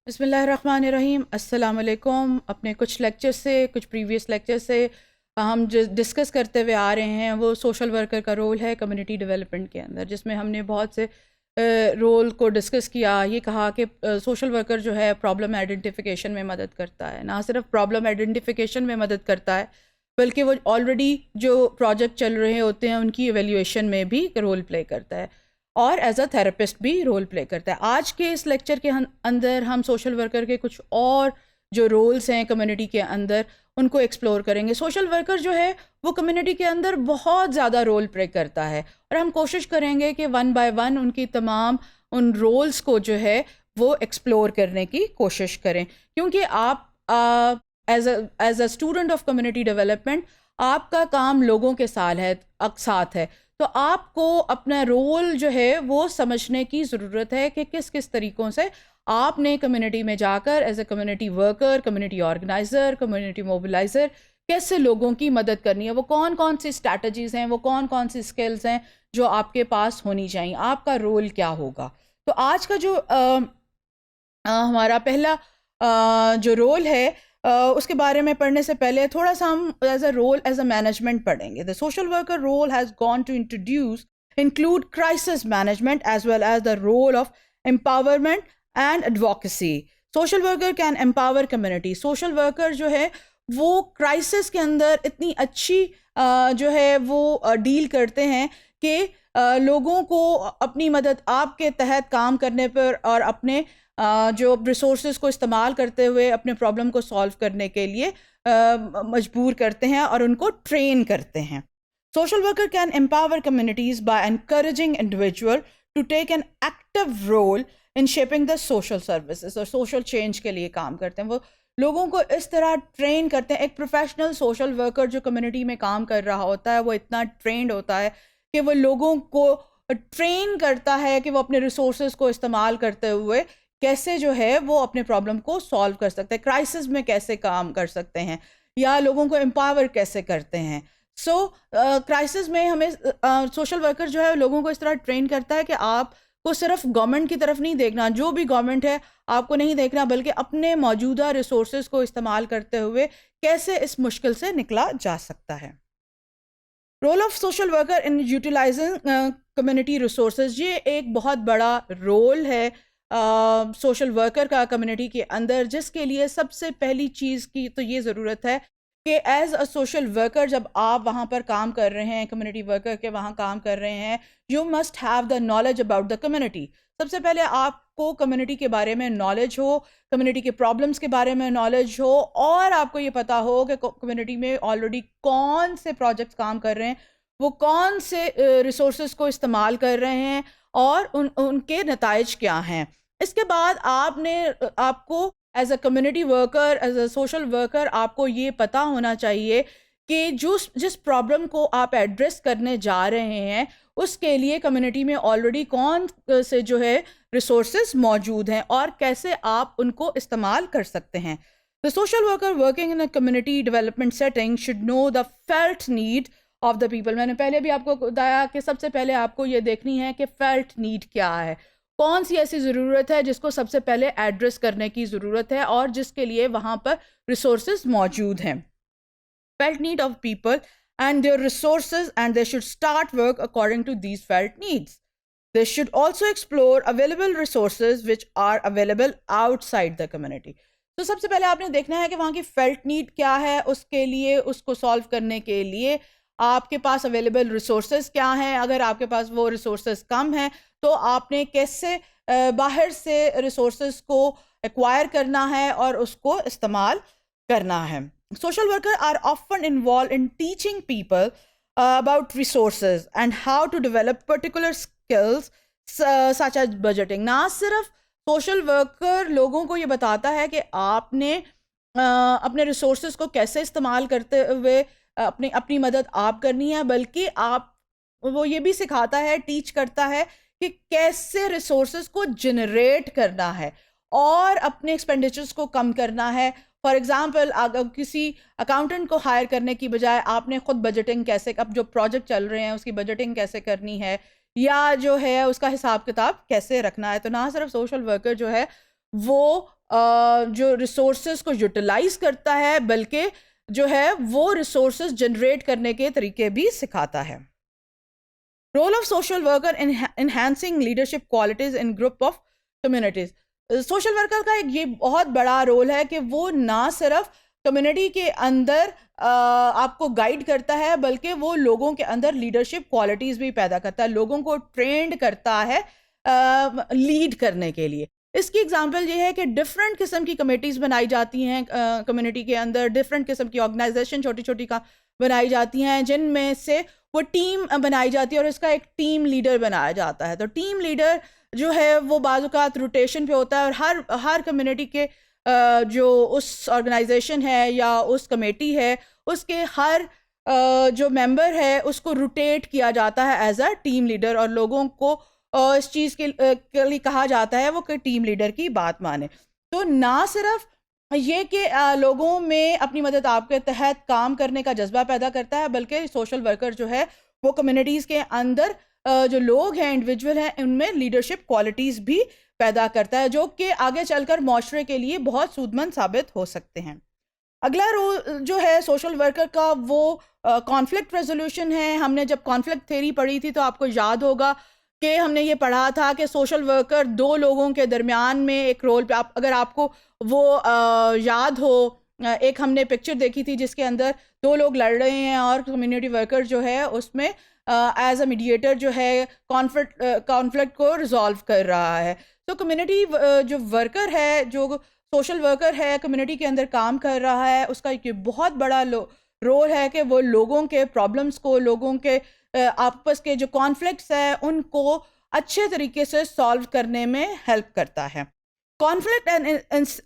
بسم اللہ الرحمن الرحیم. السلام علیکم. اپنے کچھ لیکچر سے کچھ پریویس لیکچر سے ہم جو ڈسکس کرتے ہوئے آ رہے ہیں وہ سوشل ورکر کا رول ہے کمیونٹی ڈیولپمنٹ کے اندر، جس میں ہم نے بہت سے رول کو ڈسکس کیا. یہ کہا کہ سوشل ورکر جو ہے پرابلم آئیڈینٹیفیکیشن میں مدد کرتا ہے، نہ صرف پرابلم آئیڈینٹیفیکیشن میں مدد کرتا ہے بلکہ وہ آلریڈی جو پروجیکٹ چل رہے ہوتے ہیں ان کی ایویلیویشن میں بھی رول پلے کرتا ہے، اور ایز اے تھراپسٹ بھی رول پلے کرتا ہے. آج کے اس لیکچر کے اندر ہم سوشل ورکر کے کچھ اور جو رولز ہیں کمیونٹی کے اندر ان کو ایکسپلور کریں گے. سوشل ورکر جو ہے وہ کمیونٹی کے اندر بہت زیادہ رول پلے کرتا ہے، اور ہم کوشش کریں گے کہ ون بائی ون ان کی تمام ان رولز کو جو ہے وہ ایکسپلور کرنے کی کوشش کریں، کیونکہ آپ as a student of community development آپ کا کام لوگوں کے ساتھ ہے، تو آپ کو اپنا رول جو ہے وہ سمجھنے کی ضرورت ہے کہ کس کس طریقوں سے آپ نے کمیونٹی میں جا کر as a community worker, community organiser, community mobiliser کیسے لوگوں کی مدد کرنی ہے، وہ کون کون سی اسٹریٹجیز ہیں، وہ کون کون سی اسکلز ہیں جو آپ کے پاس ہونی چاہیے، آپ کا رول کیا ہوگا. تو آج کا جو ہمارا پہلا جو رول ہے اس کے بارے میں پڑھنے سے پہلے تھوڑا سا ہم ایز اے مینجمنٹ پڑھیں گے. The social worker role has gone to include crisis management as well as the role of empowerment and advocacy. Social worker can empower community. Social worker جو ہے وہ کرائسس کے اندر اتنی اچھی جو ہے وہ ڈیل کرتے ہیں کہ لوگوں کو اپنی مدد آپ کے تحت کام کرنے پر اور اپنے جو ریسورسز کو استعمال کرتے ہوئے اپنے پرابلم کو سالو کرنے کے لیے مجبور کرتے ہیں اور ان کو ٹرین کرتے ہیں. Social worker can empower communities by encouraging individual to take an active role in shaping the social services, اور سوشل چینج کے لیے کام کرتے ہیں. وہ لوگوں کو اس طرح ٹرین کرتے ہیں. ایک پروفیشنل سوشل ورکر جو کمیونٹی میں کام کر رہا ہوتا ہے وہ اتنا ٹرینڈ ہوتا ہے کہ وہ لوگوں کو ٹرین کرتا ہے کہ وہ اپنے ریسورسز کو استعمال کرتے ہوئے کیسے جو ہے وہ اپنے پرابلم کو سالو کر سکتے ہیں، کرائسس میں کیسے کام کر سکتے ہیں، یا لوگوں کو امپاور کیسے کرتے ہیں. سو کرائسس میں ہمیں سوشل ورکر جو ہے لوگوں کو اس طرح ٹرین کرتا ہے کہ آپ کو صرف گورنمنٹ کی طرف نہیں دیکھنا، جو بھی گورنمنٹ ہے آپ کو نہیں دیکھنا، بلکہ اپنے موجودہ ریسورسز کو استعمال کرتے ہوئے کیسے اس مشکل سے نکلا جا سکتا ہے. Role of social worker in utilising community resources, یہ ایک بہت بڑا رول ہے سوشل ورکر کا کمیونٹی کے اندر، جس کے لیے سب سے پہلی چیز کی تو یہ ضرورت ہے کہ ایز اے سوشل ورکر جب آپ وہاں پر کام کر رہے ہیں، کمیونٹی ورکر کے وہاں کام کر رہے ہیں، you must have the knowledge about the community. سب سے پہلے آپ کو کمیونٹی کے بارے میں نالج ہو، کمیونٹی کے پرابلمس کے بارے میں نالج ہو، اور آپ کو یہ پتا ہو کہ کمیونٹی میں آلریڈی کون سے پروجیکٹس کام کر رہے ہیں، وہ کون سے ریسورسز کو استعمال کر رہے ہیں، اور ان کے نتائج کیا ہیں. اس کے بعد آپ کو as a community worker, as a social worker آپ کو یہ پتا ہونا چاہیے کہ جس پرابلم کو آپ ایڈریس کرنے جا رہے ہیں اس کے لیے کمیونٹی میں آلریڈی کون سے جو ہے ریسورسز موجود ہیں اور کیسے آپ ان کو استعمال کر سکتے ہیں. The social worker working in a community development setting should know the felt need of the people. میں نے پہلے بھی آپ کو بتایا کہ سب سے پہلے آپ کو یہ دیکھنی ہے کہ felt need کیا ہے، کون سی ایسی ضرورت ہے جس کو سب سے پہلے ایڈریس کرنے کی ضرورت ہے اور جس کے لیے وہاں پر ریسورسز موجود ہیں. Felt need of people and their resources, and they should start work according to these felt needs. They should also explore available resources which are available outside the community. تو سب سے پہلے آپ نے دیکھنا ہے کہ وہاں کی فیلٹ نیڈ کیا ہے، اس کے لیے اس کو سالو کرنے کے لیے آپ کے پاس اویلیبل ریسورسز کیا ہیں. اگر آپ کے پاس وہ ریسورسز کم ہیں تو آپ نے کیسے باہر سے ریسورسز کو ایکوائر کرنا ہے اور اس کو استعمال کرنا ہے. Social worker are often involved in teaching people about resources and how to develop particular skills such as budgeting. نہ صرف سوشل ورکر لوگوں کو یہ بتاتا ہے کہ آپ نے اپنے ریسورسز کو کیسے استعمال کرتے ہوئے اپنی مدد آپ کرنی ہے، بلکہ وہ یہ بھی سکھاتا ہے، ٹیچ کرتا ہے کہ کیسے ریسورسز کو جنریٹ کرنا ہے اور اپنے ایکسپینڈیچرز کو کم کرنا ہے. فار ایگزامپل اگر کسی اکاؤنٹنٹ کو ہائر کرنے کی بجائے آپ نے خود بجٹنگ کیسے، اب جو پروجیکٹ چل رہے ہیں اس کی بجٹنگ کیسے کرنی ہے، یا جو ہے اس کا حساب کتاب کیسے رکھنا ہے. تو نہ صرف سوشل ورکر جو ہے وہ جو ریسورسز کو یوٹیلائز کرتا ہے بلکہ جو ہے وہ ریسورسز جنریٹ کرنے کے طریقے بھی سکھاتا ہے. Role of social worker enhancing leadership qualities in group of communities. Social worker کا ایک یہ بہت بڑا رول ہے کہ وہ نہ صرف کمیونٹی کے اندر آپ کو گائیڈ کرتا ہے بلکہ وہ لوگوں کے اندر لیڈرشپ کوالٹیز بھی پیدا کرتا ہے, لوگوں کو ٹرینڈ کرتا ہے لیڈ کرنے کے لیے. اس کی اگزامپل یہ ہے کہ ڈفرینٹ قسم کی کمیٹیز بنائی جاتی ہیں کمیونٹی کے اندر, ڈفرینٹ قسم کی آرگنائزیشن چھوٹی چھوٹی کا بنائی جاتی ہیں جن میں سے وہ ٹیم بنائی جاتی ہے اور اس کا ایک ٹیم لیڈر بنایا جاتا ہے. تو ٹیم لیڈر جو ہے وہ بعض اوقات روٹیشن پہ ہوتا ہے اور ہر کمیونٹی کے جو اس آرگنائزیشن ہے یا اس کمیٹی ہے اس کے ہر جو ممبر ہے اس کو روٹیٹ کیا جاتا ہے ایز اے ٹیم لیڈر, اور لوگوں کو اس چیز کے لیے کہا جاتا ہے وہ کہ ٹیم لیڈر کی بات مانے. تو نہ صرف یہ کہ لوگوں میں اپنی مدد آپ کے تحت کام کرنے کا جذبہ پیدا کرتا ہے بلکہ سوشل ورکر جو ہے وہ کمیونٹیز کے اندر جو لوگ ہیں انڈیویجول ہیں ان میں لیڈرشپ کوالٹیز بھی پیدا کرتا ہے جو کہ آگے چل کر معاشرے کے لیے بہت سود مند ثابت ہو سکتے ہیں. اگلا رول جو ہے سوشل ورکر کا وہ کانفلکٹ ریزولوشن ہے. ہم نے جب کانفلکٹ تھیوری پڑھی تھی تو آپ کو یاد ہوگا کہ ہم نے یہ پڑھا تھا کہ سوشل ورکر دو لوگوں کے درمیان میں ایک رول پہ, اگر آپ کو وہ یاد ہو, ایک ہم نے پکچر دیکھی تھی جس کے اندر دو لوگ لڑ رہے ہیں اور کمیونٹی ورکر جو ہے اس میں ایز اے میڈیٹر جو ہے کانفلکٹ کو ریزالو کر رہا ہے. تو کمیونٹی جو ورکر ہے, جو سوشل ورکر ہے, کمیونٹی کے اندر کام کر رہا ہے, اس کا ایک بہت بڑا رول ہے کہ وہ لوگوں کے پرابلمس کو, لوگوں کے آپس کے جو کانفلکٹس ہیں ان کو اچھے طریقے سے سالو کرنے میں ہیلپ کرتا ہے. Conflict an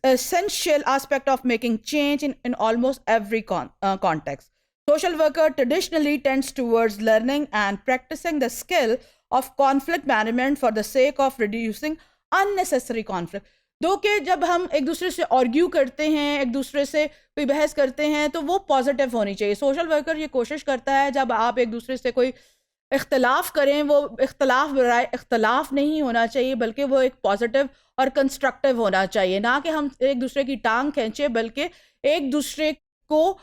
essential aspect of making change in almost every context. Social worker traditionally tends towards learning and practicing the skill of conflict management for the sake of reducing unnecessary conflict. دو کہ جب ہم ایک دوسرے سے argue کرتے ہیں, ایک دوسرے سے کوئی بحث کرتے ہیں تو وہ پازیٹیو ہونی چاہیے. سوشل ورکر یہ کوشش کرتا ہے جب آپ ایک دوسرے سے کوئی اختلاف کریں, وہ اختلاف برائے اختلاف نہیں ہونا چاہیے بلکہ وہ ایک پازیٹیو اور کنسٹرکٹیو ہونا چاہیے, نہ کہ ہم ایک دوسرے کی ٹانگ کھینچے بلکہ ایک دوسرے کو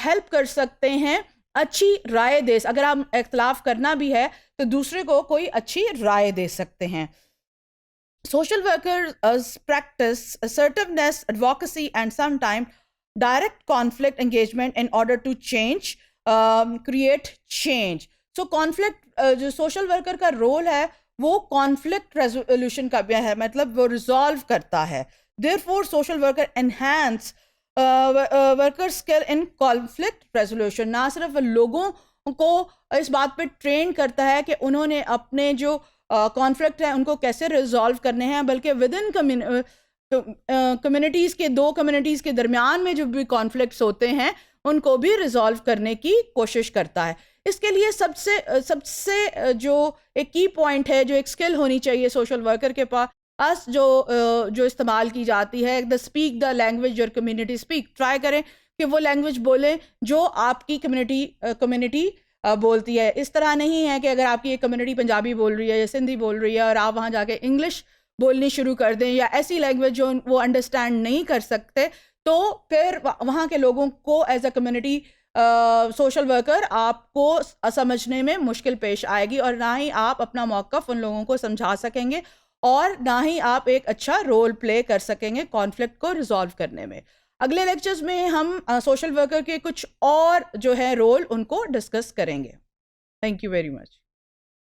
ہیلپ کر سکتے ہیں اچھی رائے دے. اگر ہم اختلاف کرنا بھی ہے تو دوسرے کو کوئی اچھی رائے دے سکتے ہیں. Social workers practice assertiveness, advocacy and sometimes direct conflict engagement in order to create change. So conflict جو سوشل ورکر کا رول ہے وہ کانفلکٹ ریزولوشن کا بھی ہے, مطلب وہ ریزالو کرتا ہے. Therefore social worker enhance worker skill in conflict resolution. نہ صرف لوگوں کو اس بات پہ ٹرین کرتا ہے کہ انہوں نے اپنے جو کانفلکٹ ہیں ان کو کیسے ریزالو کرنے ہیں, بلکہ ود ان کمیونٹیز کے, دو کمیونٹیز کے درمیان میں جو بھی کانفلکٹس ہوتے ہیں ان کو بھی ریزالو کرنے کی کوشش کرتا ہے. اس کے لیے سب سے جو ایک کی پوائنٹ ہے, جو ایک اسکل ہونی چاہیے سوشل ورکر کے پاس جو استعمال کی جاتی ہے, speak the language your community speak. Try کریں کہ وہ لینگویج بولیں جو آپ کی کمیونٹی بولتی ہے. اس طرح نہیں ہے کہ اگر آپ کی ایک کمیونٹی پنجابی بول رہی ہے یا سندھی بول رہی ہے اور آپ وہاں جا کے انگلش بولنی شروع کر دیں یا ایسی لینگویج جو وہ انڈرسٹینڈ نہیں کر سکتے, تو پھر وہاں کے لوگوں کو as a community social worker آپ کو سمجھنے میں مشکل پیش آئے گی, اور نہ ہی آپ اپنا موقف ان لوگوں کو سمجھا سکیں گے اور نہ ہی آپ ایک اچھا رول پلے کر سکیں گے کانفلکٹ کو ریزالو کرنے میں. اگلے لیکچرز میں ہم سوشل ورکر کے کچھ اور جو ہے رول ان کو ڈسکس کریں گے. Thank you very much.